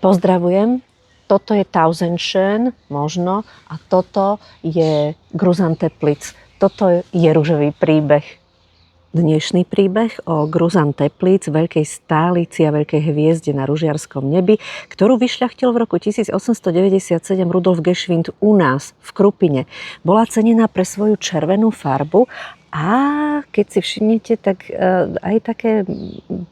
Pozdravujem, toto je Tausendschön, možno, a toto je Gruzan Teplic. Toto je ružový príbeh. Dnešný príbeh o Gruzan Teplic, veľkej stálici a veľkej hviezde na ružiarskom nebi, ktorú vyšľachtil v roku 1897 Rudolf Geschwind u nás v Krupine. Bola cenená pre svoju červenú farbu a keď si všimnete, tak aj také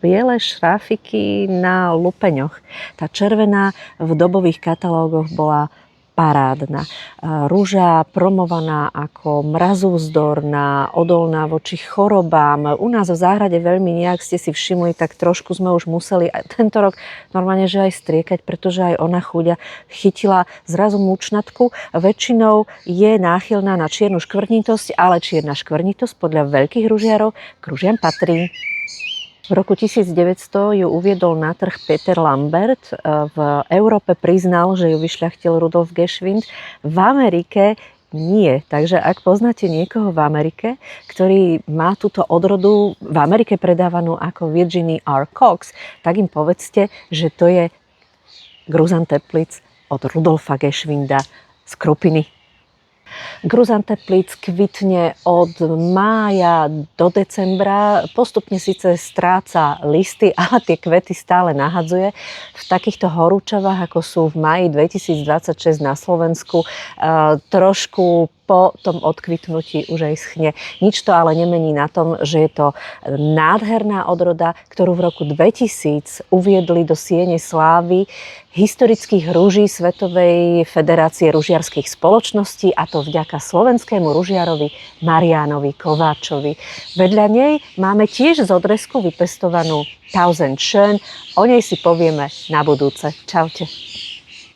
biele šráfiky na lupeňoch. Tá červená v dobových katalógoch bola parádna. Ruža promovaná ako mrazovzdorná, odolná voči chorobám. U nás v záhrade veľmi nejak ste si všimli, tak trošku sme už museli tento rok normálne, že aj striekať, pretože aj ona chuďa chytila zrazu mučnatku. Väčšinou je náchylná na čiernu škvrnitosť, ale čierna škvrnitosť podľa veľkých ružiarov k ružiam patrí. V roku 1900 ju uviedol na trh Peter Lambert. V Európe priznal, že ju vyšľachtil Rudolf Geschwind. V Amerike nie. Takže ak poznáte niekoho v Amerike, ktorý má túto odrodu v Amerike predávanú ako Virginia R. Cox, tak im povedzte, že to je Gruzan Teplic od Rudolfa Geschwinda z Krupiny. Gruzan Teplic kvitne od mája do decembra, postupne síce stráca listy, ale tie kvety stále nahadzuje. V takýchto horúčavách, ako sú v máji 2026 na Slovensku, trošku po tom odkvitnutí už aj schne. Nič to ale nemení na tom, že je to nádherná odroda, ktorú v roku 2000 uviedli do siene slávy historických rúží Svetovej federácie ružiarských spoločností, a to vďaka slovenskému ružiarovi Mariánovi Kováčovi. Vedľa nej máme tiež z odrezku vypestovanú Tausendschön. O nej si povieme na budúce. Čaute.